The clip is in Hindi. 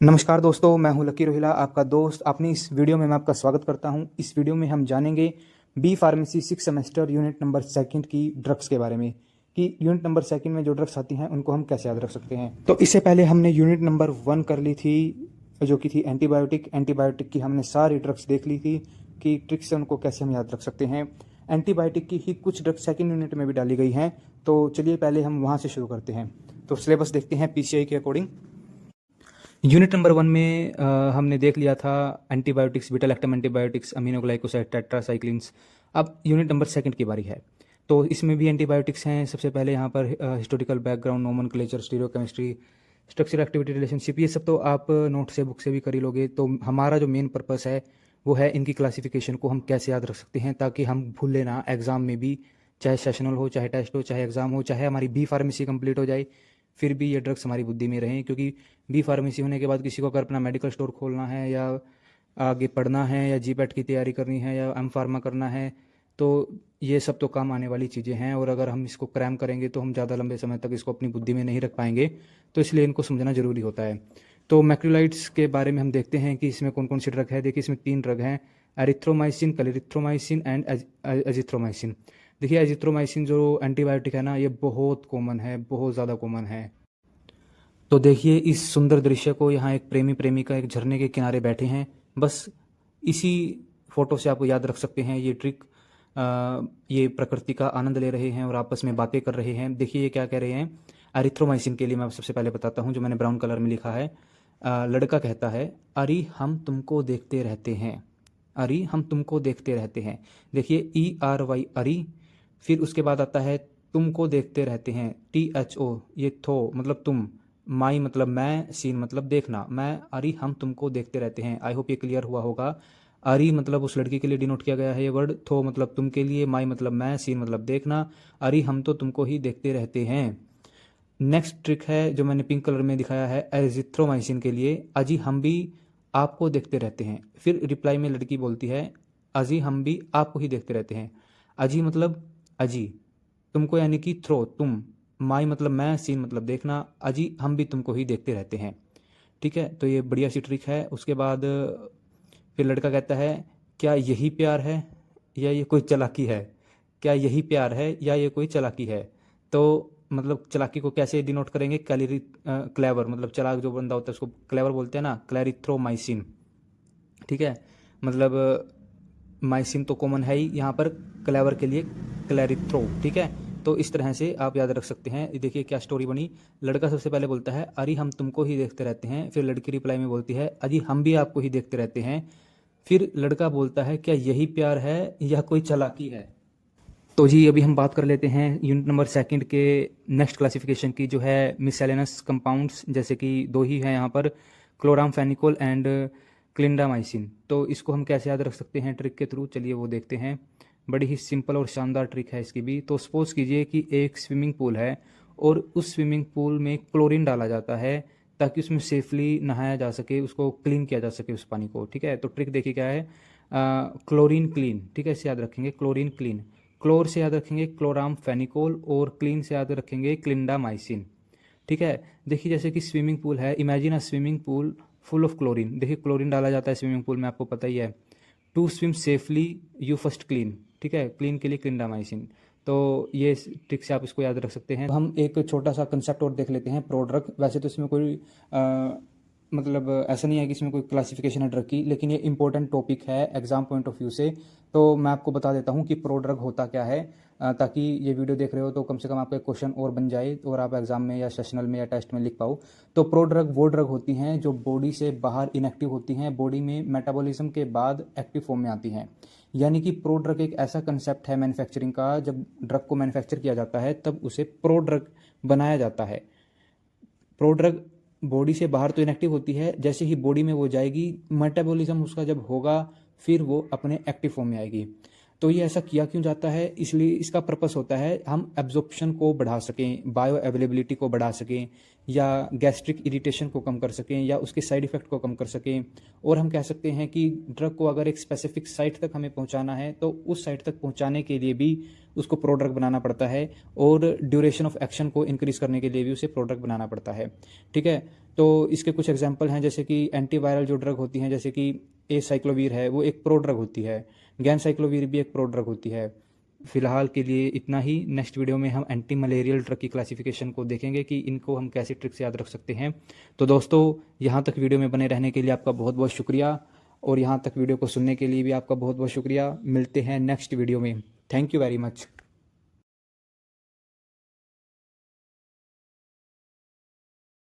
नमस्कार दोस्तों, मैं हूं लकी रोहिला, आपका दोस्त। अपनी इस वीडियो में मैं आपका स्वागत करता हूं। इस वीडियो में हम जानेंगे B pharmacy 6 semester unit number second की ड्रग्स के बारे में कि यूनिट नंबर सेकंड में जो ड्रग्स आती हैं उनको हम कैसे याद रख सकते हैं। तो इससे पहले हमने यूनिट नंबर 1 कर ली थी, जो कि थी एंटीबायोटिक की हमने सारी ड्रग्स देख ली थी कि ट्रिक से उनको कैसे हम याद रख सकते हैं। एंटीबायोटिक की ही कुछ ड्रग्स सेकंड यूनिट में भी डाली गई हैं, तो चलिए पहले हम वहाँ से शुरू करते हैं। तो सिलेबस देखते हैं पीसीआई के अकॉर्डिंग। यूनिट नंबर 1 में हमने देख लिया था antibiotics, beta lactam antibiotics, aminoglycoside, tetracyclines. अब यूनिट नंबर सेकंड की बारी है, तो इसमें भी एंटीबायोटिक्स हैं। सबसे पहले यहाँ पर historical background, nomenclature, stereochemistry, structure, activity, relationship, ये सब तो आप नोट से, बुक से भी कर ही लोगे। तो हमारा जो मेन पर्पस है वो है इनकी क्लासिफिकेशन को हम कैसे याद रख सकते हैं, ताकि हम भूले ना एग्जाम में भी, चाहे सेशनल हो, चाहे टेस्ट हो, चाहे एग्जाम हो, चाहे हमारी बी फार्मेसी कंप्लीट हो जाए, फिर भी ये ड्रग्स हमारी बुद्धि में रहें। क्योंकि बी फार्मेसी होने के बाद किसी को अगर अपना मेडिकल स्टोर खोलना है, या आगे पढ़ना है, या जीपैट की तैयारी करनी है, या एम फार्मा करना है, तो ये सब तो काम आने वाली चीज़ें हैं। और अगर हम इसको क्रैम करेंगे तो हम ज़्यादा लंबे समय तक इसको अपनी बुद्धि में नहीं रख पाएंगे, तो इसलिए इनको समझना ज़रूरी होता है। तो मैक्रोलाइड्स के बारे में हम देखते हैं कि इसमें कौन कौन सी ड्रग है। देखिए, इसमें 3 ड्रग हैं, एरिथ्रोमाइसिन, क्लेरिथ्रोमाइसिन एंड एजिथ्रोमाइसिन। देखिए, एजिथ्रोमाइसिन जो एंटीबायोटिक है ना, ये बहुत कॉमन है, बहुत ज़्यादा कॉमन है। तो देखिए इस सुंदर दृश्य को, यहाँ एक प्रेमी प्रेमिका एक झरने के किनारे बैठे हैं। बस इसी फोटो से आपको याद रख सकते हैं ये ट्रिक। ये प्रकृति का आनंद ले रहे हैं और आपस में बातें कर रहे हैं। देखिए ये क्या कह रहे हैं। एरिथ्रोमाइसिन के लिए मैं सबसे पहले बताता हूँ, जो मैंने ब्राउन कलर में लिखा है। लड़का कहता है, अरे हम तुमको देखते रहते हैं, अरे हम तुमको देखते रहते हैं। देखिए ERY, अरी। फिर उसके बाद आता है तुमको देखते रहते हैं, THO, ये थो मतलब तुम, माई मतलब मैं, सीन मतलब देखना, मैं, अरी हम तुमको देखते रहते हैं। आई होप ये क्लियर हुआ होगा। अरी मतलब उस लड़की के लिए डिनोट किया गया है ये वर्ड, थो मतलब तुम के लिए, माई मतलब मैं, सीन मतलब देखना, अरी हम तो तुमको ही देखते रहते हैं। नेक्स्ट ट्रिक है जो मैंने पिंक कलर में दिखाया है एजिथ्रोमाइसिन के लिए, अजी हम भी आपको देखते रहते हैं। फिर रिप्लाई में लड़की बोलती है, अजी हम भी आपको ही देखते रहते हैं। अजी मतलब अजी, तुमको यानी कि थ्रो तुम, माई मतलब मैं, सीन मतलब देखना, अजी हम भी तुमको ही देखते रहते हैं। ठीक है, तो ये बढ़िया सी ट्रिक है। उसके बाद फिर लड़का कहता है, क्या यही प्यार है या ये कोई चालाकी है, क्या यही प्यार है या ये कोई चालाकी है। तो मतलब चालाकी को कैसे डिनोट करेंगे, क्लेवर मतलब चालाक जो बंदा होता है उसको क्लेवर बोलते हैं ना, क्लैरिथ्रोमाइसिन। ठीक है, मतलब माइसिन तो कॉमन है ही यहाँ पर, क्लेवर के लिए क्लैरिथ्रो। ठीक है, तो इस तरह से आप याद रख सकते हैं। देखिए क्या स्टोरी बनी। लड़का सबसे पहले बोलता है, अरे हम तुमको ही देखते रहते हैं। फिर लड़की रिप्लाई में बोलती है, अजी हम भी आपको ही देखते रहते हैं। फिर लड़का बोलता है, क्या यही प्यार है या कोई चालाकी है। तो जी अभी हम बात कर लेते हैं यूनिट नंबर सेकंड के नेक्स्ट क्लासिफिकेशन की, जो है मिसलेनियस कंपाउंड्स, जैसे कि 2 ही हैं यहाँ पर, क्लोरामफेनिकोल एंड क्लिंडामाइसिन। तो इसको हम कैसे याद रख सकते हैं ट्रिक के थ्रू, चलिए वो देखते हैं। बड़ी ही सिंपल और शानदार ट्रिक है इसकी भी। तो सपोज कीजिए कि एक स्विमिंग पूल है और उस स्विमिंग पूल में क्लोरीन डाला जाता है ताकि उसमें सेफली नहाया जा सके, उसको क्लीन किया जा सके उस पानी को। ठीक है, तो ट्रिक देखिए क्या है। क्लोरीन क्लीन, ठीक है, इसे याद रखेंगे, क्लोरीन क्लीन। क्लोर से याद रखेंगे क्लोराम फेनिकोल, और क्लीन से याद रखेंगे क्लिंडामाइसिन। ठीक है, देखिए जैसे कि स्विमिंग पूल है, imagine a swimming pool full of chlorine. देखिए क्लोरीन डाला जाता है स्विमिंग पूल में, आपको पता ही है। To swim safely you first clean. ठीक है, क्लीन के लिए क्लिंडामाइसिन। तो ये ट्रिक से आप इसको याद रख सकते हैं। हम एक छोटा सा कंसेप्ट और देख लेते हैं, प्रोड्रग। वैसे तो इसमें कोई मतलब ऐसा नहीं है कि इसमें कोई क्लासिफिकेशन है ड्रग की, लेकिन ये इंपॉर्टेंट टॉपिक है एग्जाम पॉइंट ऑफ व्यू से। तो मैं आपको बता देता हूँ कि प्रोड्रग होता क्या है, ताकि ये वीडियो देख रहे हो तो कम से कम आपका क्वेश्चन और बन जाए और आप एग्जाम में या सेशनल में या टेस्ट में लिख पाओ। तो प्रोड्रग वो ड्रग होती हैं जो बॉडी से बाहर इनएक्टिव होती हैं, बॉडी में मेटाबॉलिज्म के बाद एक्टिव फॉर्म में आती हैं। यानी कि प्रोड्रग एक ऐसा कंसेप्ट है मैन्युफैक्चरिंग का, जब ड्रग को मैन्युफैक्चर किया जाता है तब उसे प्रोड्रग बनाया जाता है। प्रोड्रग बॉडी से बाहर तो इनएक्टिव होती है, जैसे ही बॉडी में वो जाएगी, मेटाबॉलिज्म उसका जब होगा फिर वो अपने एक्टिव फॉर्म में आएगी। तो ये ऐसा किया क्यों जाता है, इसलिए इसका पर्पस होता है हम एब्जॉर्प्शन को बढ़ा सकें, बायो अवेलेबिलिटी को बढ़ा सकें, या गैस्ट्रिक इरिटेशन को कम कर सकें, या उसके साइड इफेक्ट को कम कर सकें। और हम कह सकते हैं कि ड्रग को अगर एक स्पेसिफिक साइट तक हमें पहुंचाना है तो उस साइट तक पहुंचाने के लिए भी उसको प्रोड्रग बनाना पड़ता है, और ड्यूरेशन ऑफ एक्शन को इंक्रीज करने के लिए भी उसे प्रोड्रग बनाना पड़ता है। ठीक है, तो इसके कुछ एग्जांपल हैं, जैसे कि एंटीवायरल जो ड्रग होती हैं, जैसे कि एसाइक्लोवीर है, वो एक प्रो ड्रग होती है। गैनसाइक्लोवीर भी एक प्रो ड्रग होती है। फिलहाल के लिए इतना ही। नेक्स्ट वीडियो में हम एंटी मलेरियल ड्रग की क्लासिफिकेशन को देखेंगे कि इनको हम कैसे ट्रिक से याद रख सकते हैं। तो दोस्तों, यहाँ तक वीडियो में बने रहने के लिए आपका बहुत बहुत शुक्रिया, और यहाँ तक वीडियो को सुनने के लिए भी आपका बहुत बहुत शुक्रिया। मिलते हैं नेक्स्ट वीडियो में। Thank you very much.